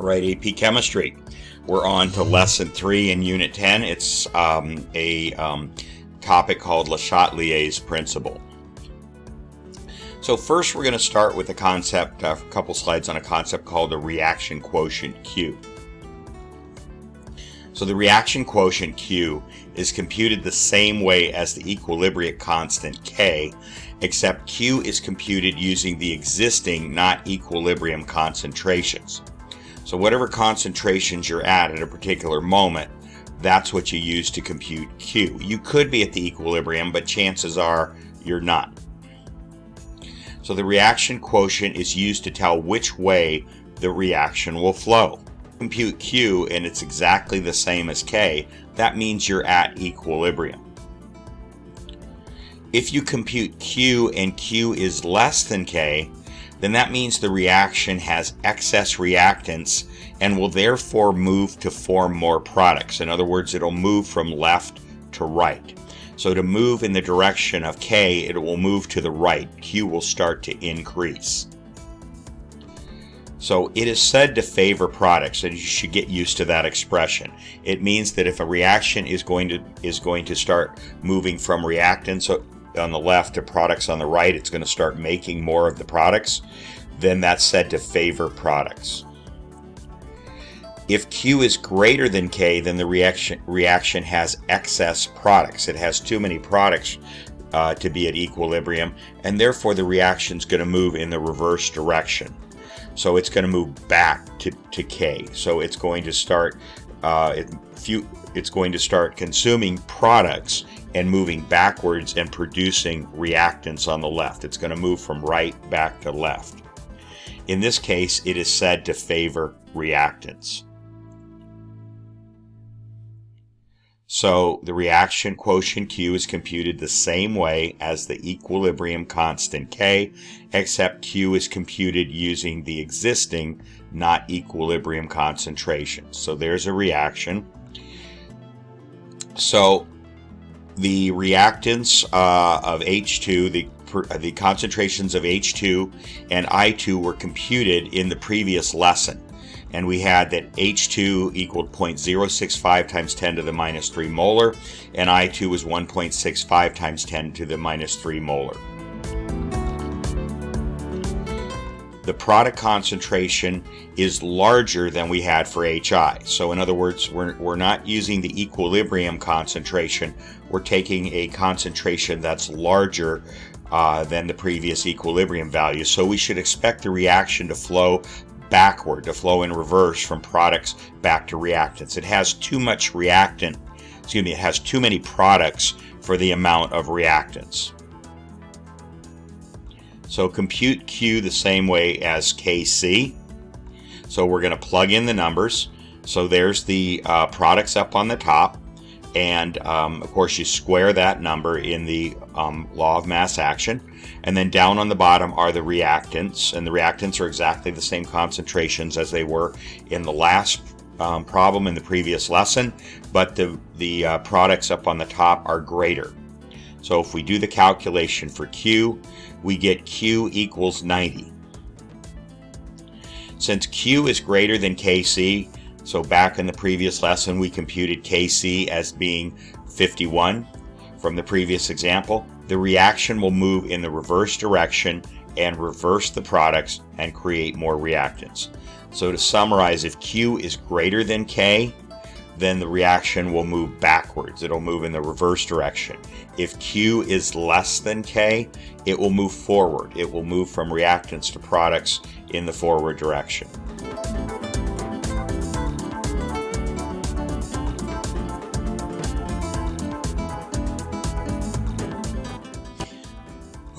Right, AP Chemistry. We're on to Lesson 3 in Unit 10. It's a topic called LeChatelier's principle. So first we're going to start with a concept, a couple slides on a concept called the reaction quotient Q. So the reaction quotient Q is computed the same way as the equilibrium constant K, except Q is computed using the existing, not equilibrium concentrations. So whatever concentrations you're at a particular moment, that's what you use to compute Q. You could be at the equilibrium, but chances are you're not. So the reaction quotient is used to tell which way the reaction will flow. Compute Q and it's exactly the same as K, that means you're at equilibrium. If you compute Q and Q is less than K, then that means the reaction has excess reactants and will therefore move to form more products. In other words, it'll move from left to right. So to move in the direction of K, it will move to the right. Q will start to increase. So it is said to favor products, and you should get used to that expression. It means that if a reaction is going to start moving from reactants on the left to products on the right, it's going to start making more of the products, then that's said to favor products. If Q is greater than K, then the reaction has excess products. It has too many products to be at equilibrium, and therefore the reaction is going to move in the reverse direction. So it's going to move back to K. So it's going to start consuming products and moving backwards and producing reactants on the left. It's going to move from right back to left. In this case, it is said to favor reactants. So the reaction quotient Q is computed the same way as the equilibrium constant K, except Q is computed using the existing, not equilibrium concentrations. So there's a reaction. So the reactants of H2, the concentrations of H2 and I2 were computed in the previous lesson. And we had that H2 equaled 0.065 times 10 to the minus 3 molar, and I2 was 1.65 times 10 to the minus 3 molar. The product concentration is larger than we had for HI. So in other words, we're not using the equilibrium concentration. We're taking a concentration that's larger than the previous equilibrium value. So we should expect the reaction to flow backward, to flow in reverse from products back to reactants. It has too much it has too many products for the amount of reactants. So compute Q the same way as KC. So we're going to plug in the numbers. So there's the products up on the top, and of course you square that number in the law of mass action. And then down on the bottom are the reactants, and the reactants are exactly the same concentrations as they were in the last problem in the previous lesson, but the products up on the top are greater. So if we do the calculation for Q, we get Q equals 90. Since Q is greater than KC, so back in the previous lesson we computed KC as being 51 from the previous example, the reaction will move in the reverse direction and reverse the products and create more reactants. So to summarize, if Q is greater than K, then the reaction will move backwards. It'll move in the reverse direction. If Q is less than K, it will move forward. It will move from reactants to products in the forward direction.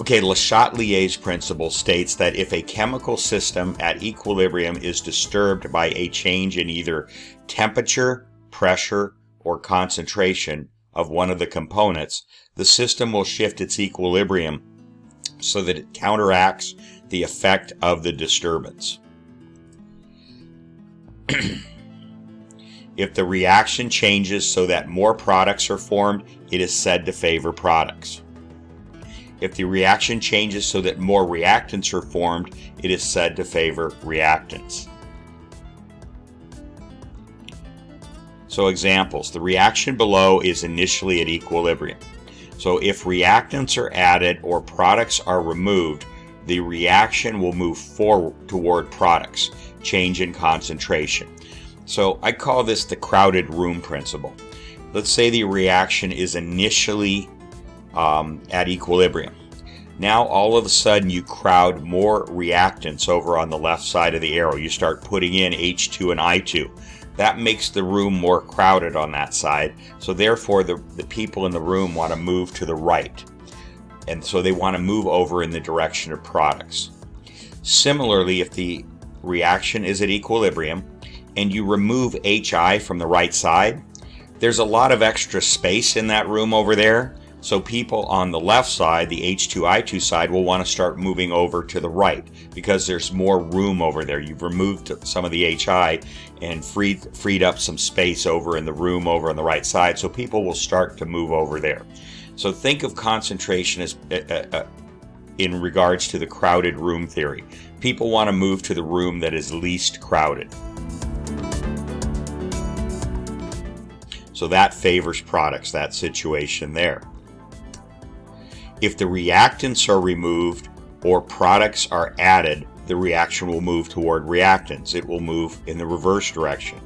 Okay, LeChatelier's principle states that if a chemical system at equilibrium is disturbed by a change in either temperature, pressure, or concentration of one of the components, the system will shift its equilibrium so that it counteracts the effect of the disturbance. If the reaction changes so that more products are formed, it is said to favor products. If the reaction changes so that more reactants are formed, it is said to favor reactants. So examples, the reaction below is initially at equilibrium. So if reactants are added or products are removed, the reaction will move forward toward products, change in concentration. So I call this the crowded room principle. Let's say the reaction is initially at equilibrium. Now all of a sudden you crowd more reactants over on the left side of the arrow. You start putting in H2 and I2. That makes the room more crowded on that side. So therefore the people in the room want to move to the right. And so they want to move over in the direction of products. Similarly, if the reaction is at equilibrium and you remove HI from the right side, there's a lot of extra space in that room over there. So people on the left side, the H2I2 side, will want to start moving over to the right because there's more room over there. You've removed some of the HI and freed up some space over in the room over on the right side. So people will start to move over there. So think of concentration as in regards to the crowded room theory. People want to move to the room that is least crowded. So that favors products, that situation there. If the reactants are removed or products are added, the reaction will move toward reactants. It will move in the reverse direction.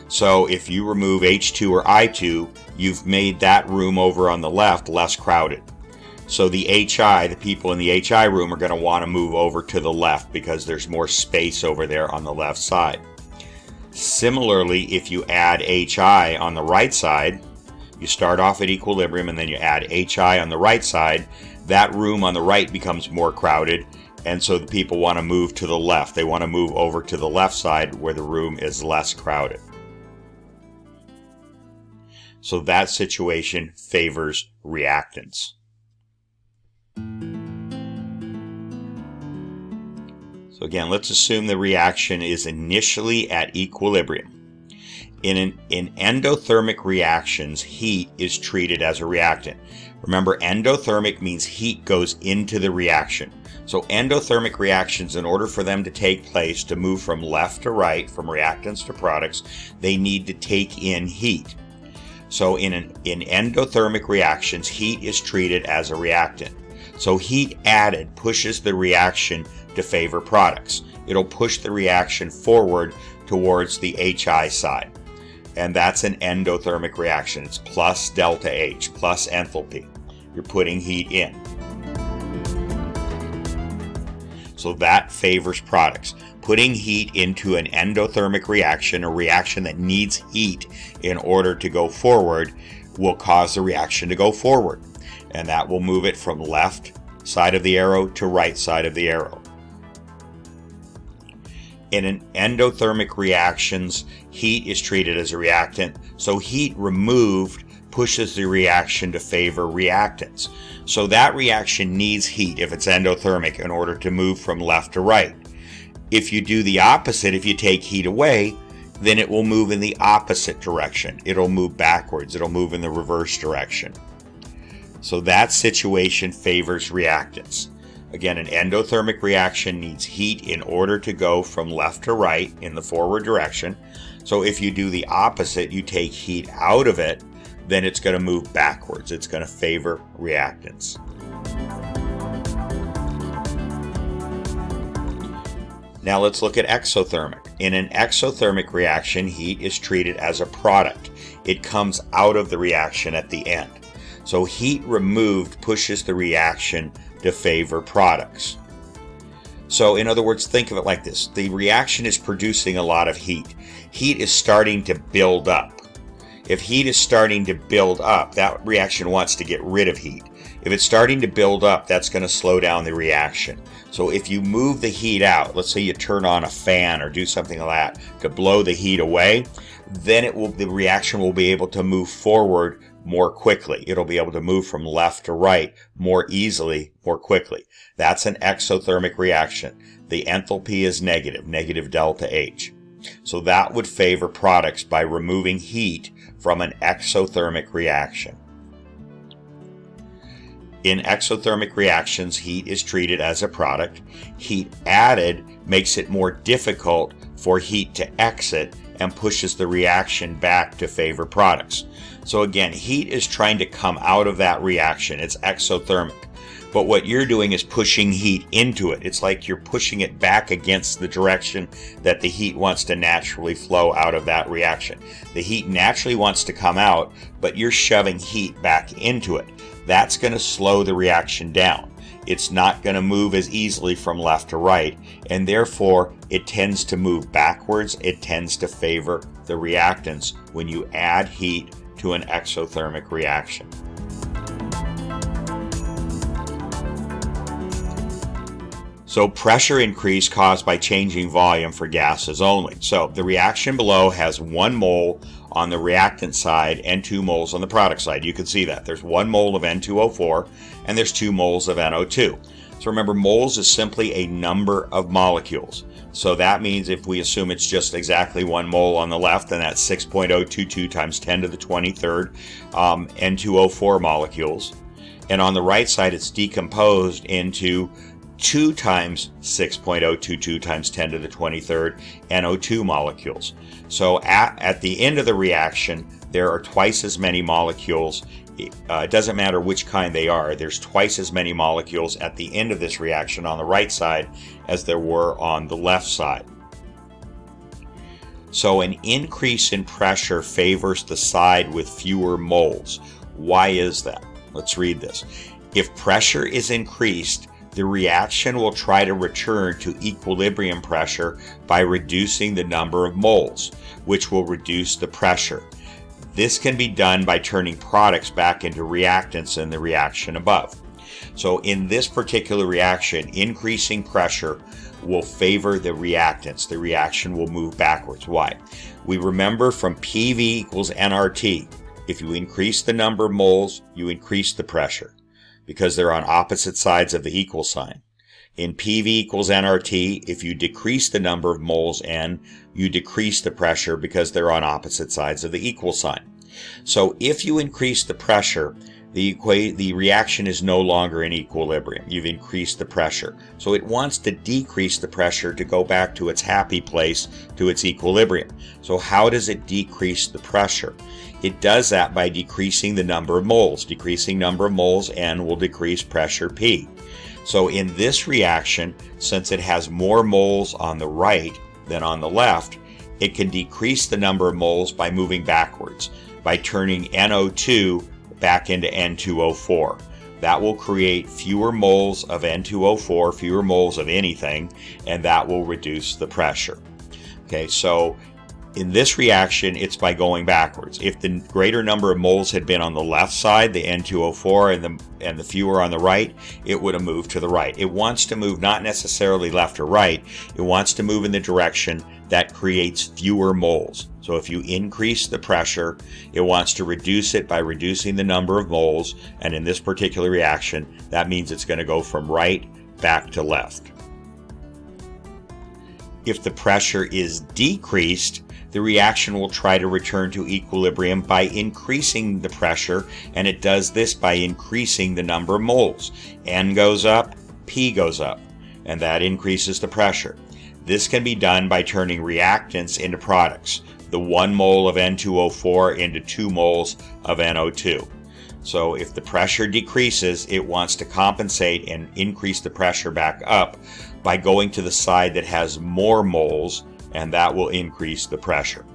So if you remove H2 or I2, you've made that room over on the left less crowded. So the HI, the people in the HI room, are going to want to move over to the left because there's more space over there on the left side. Similarly, if you add HI on the right side, you start off at equilibrium and then you add HI on the right side, that room on the right becomes more crowded, and so the people want to move to the left. They want to move over to the left side where the room is less crowded. So that situation favors reactants. So again, let's assume the reaction is initially at equilibrium. In endothermic reactions, heat is treated as a reactant. Remember, endothermic means heat goes into the reaction. So endothermic reactions, in order for them to take place, to move from left to right, from reactants to products, they need to take in heat. So in endothermic reactions, heat is treated as a reactant. So heat added pushes the reaction to favor products. It'll push the reaction forward towards the HI side. And that's an endothermic reaction. It's plus delta H, plus enthalpy. You're putting heat in. So that favors products. Putting heat into an endothermic reaction, a reaction that needs heat in order to go forward, will cause the reaction to go forward. And that will move it from left side of the arrow to right side of the arrow. In an endothermic reactions, heat is treated as a reactant, so heat removed pushes the reaction to favor reactants. So that reaction needs heat if it's endothermic in order to move from left to right. If you do the opposite, if you take heat away, then it will move in the opposite direction. It'll move backwards. It'll move in the reverse direction. So that situation favors reactants. Again, an endothermic reaction needs heat in order to go from left to right in the forward direction. So if you do the opposite, you take heat out of it, then it's going to move backwards. It's going to favor reactants. Now let's look at exothermic. In an exothermic reaction, heat is treated as a product. It comes out of the reaction at the end. So heat removed pushes the reaction to favor products. So in other words, think of it like this. The reaction is producing a lot of heat. Heat is starting to build up. If heat is starting to build up, that reaction wants to get rid of heat. If it's starting to build up, that's going to slow down the reaction. So if you move the heat out, let's say you turn on a fan or do something like that to blow the heat away, then the reaction will be able to move forward more quickly. It'll be able to move from left to right more easily, more quickly. That's an exothermic reaction. The enthalpy is negative, negative delta H. So that would favor products by removing heat from an exothermic reaction. In exothermic reactions, heat is treated as a product. Heat added makes it more difficult for heat to exit, and pushes the reaction back to favor products. So again, heat is trying to come out of that reaction. It's exothermic. But what you're doing is pushing heat into it. It's like you're pushing it back against the direction that the heat wants to naturally flow out of that reaction. The heat naturally wants to come out, but you're shoving heat back into it. That's going to slow the reaction down. It's not going to move as easily from left to right, and therefore it tends to move backwards. It tends to favor the reactants when you add heat to an exothermic reaction. So pressure increase caused by changing volume for gases only. So the reaction below has 1 mole on the reactant side and 2 moles on the product side. You can see that. There's 1 mole of N2O4 and there's 2 moles of NO2. So remember, moles is simply a number of molecules. So that means if we assume it's just exactly 1 mole on the left, then that's 6.022 times 10 to the 23rd N2O4 molecules. And on the right side, it's decomposed into 2 times 6.022 times 10 to the 23rd NO2 molecules. So at the end of the reaction, there are twice as many molecules. It doesn't matter which kind they are. There's twice as many molecules at the end of this reaction on the right side as there were on the left side. So an increase in pressure favors the side with fewer moles. Why is that? Let's read this. If pressure is increased, the reaction will try to return to equilibrium pressure by reducing the number of moles, which will reduce the pressure. This can be done by turning products back into reactants in the reaction above. So in this particular reaction, increasing pressure will favor the reactants. The reaction will move backwards. Why? We remember from PV equals nRT. If you increase the number of moles, you increase the pressure, because they're on opposite sides of the equal sign. In PV equals nRT, if you decrease the number of moles N, you decrease the pressure because they're on opposite sides of the equal sign. So if you increase the pressure, the reaction is no longer in equilibrium. You've increased the pressure. So it wants to decrease the pressure to go back to its happy place, to its equilibrium. So how does it decrease the pressure? It does that by decreasing the number of moles. Decreasing number of moles N will decrease pressure P. So in this reaction, since it has more moles on the right than on the left, it can decrease the number of moles by moving backwards, by turning NO2 back into N2O4. That will create fewer moles of N2O4, fewer moles of anything, and that will reduce the pressure. Okay, so in this reaction, it's by going backwards. If the greater number of moles had been on the left side, the N2O4, and the fewer on the right, it would have moved to the right. It wants to move not necessarily left or right. It wants to move in the direction that creates fewer moles. So if you increase the pressure, it wants to reduce it by reducing the number of moles. And in this particular reaction, that means it's going to go from right back to left. If the pressure is decreased, the reaction will try to return to equilibrium by increasing the pressure, and it does this by increasing the number of moles. N goes up, P goes up, and that increases the pressure. This can be done by turning reactants into products, the 1 mole of N2O4 into 2 moles of NO2. So if the pressure decreases, it wants to compensate and increase the pressure back up by going to the side that has more moles, and that will increase the pressure.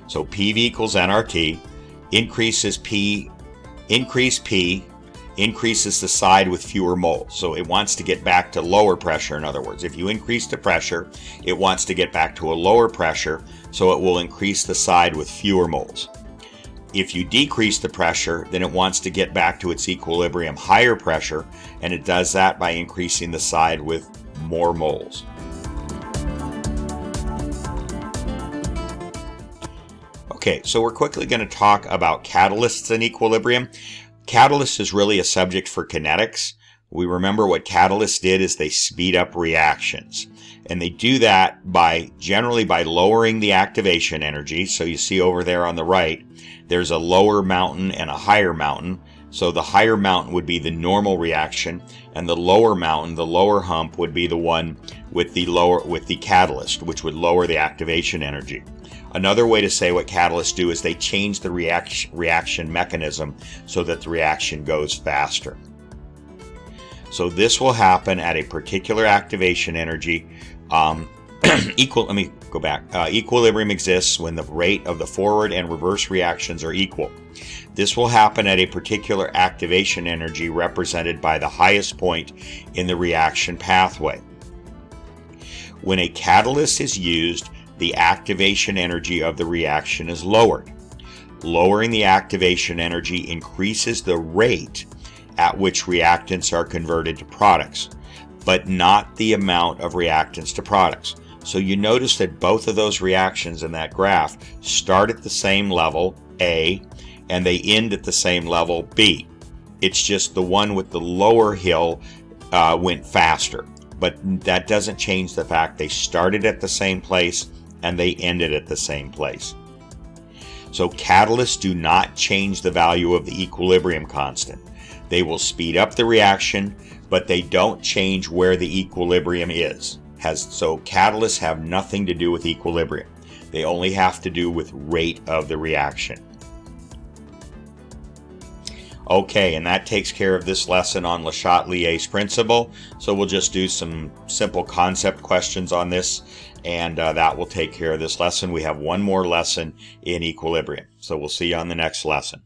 So PV equals nRT, increase P, increases the side with fewer moles. So it wants to get back to lower pressure. In other words, if you increase the pressure, it wants to get back to a lower pressure, so it will increase the side with fewer moles. If you decrease the pressure, then it wants to get back to its equilibrium higher pressure, and it does that by increasing the side with more moles. Okay, so we're quickly going to talk about catalysts in equilibrium. Catalyst is really a subject for kinetics. We remember what catalysts did is they speed up reactions. And they do that generally by lowering the activation energy. So you see over there on the right, there's a lower mountain and a higher mountain. So the higher mountain would be the normal reaction, and the lower mountain, the lower hump, would be the one with the catalyst, which would lower the activation energy. Another way to say what catalysts do is they change the reaction mechanism so that the reaction goes faster. So this will happen at a particular activation energy. Equilibrium exists when the rate of the forward and reverse reactions are equal. This will happen at a particular activation energy represented by the highest point in the reaction pathway. When a catalyst is used, the activation energy of the reaction is lowered. Lowering the activation energy increases the rate at which reactants are converted to products, but not the amount of reactants to products. So you notice that both of those reactions in that graph start at the same level, A, and they end at the same level, B. It's just the one with the lower hill went faster, but that doesn't change the fact they started at the same place and they ended at the same place. So catalysts do not change the value of the equilibrium constant. They will speed up the reaction, but they don't change where the equilibrium is. So catalysts have nothing to do with equilibrium. They only have to do with rate of the reaction. Okay, and that takes care of this lesson on LeChatelier's principle. So we'll just do some simple concept questions on this, and that will take care of this lesson. We have one more lesson in equilibrium. So we'll see you on the next lesson.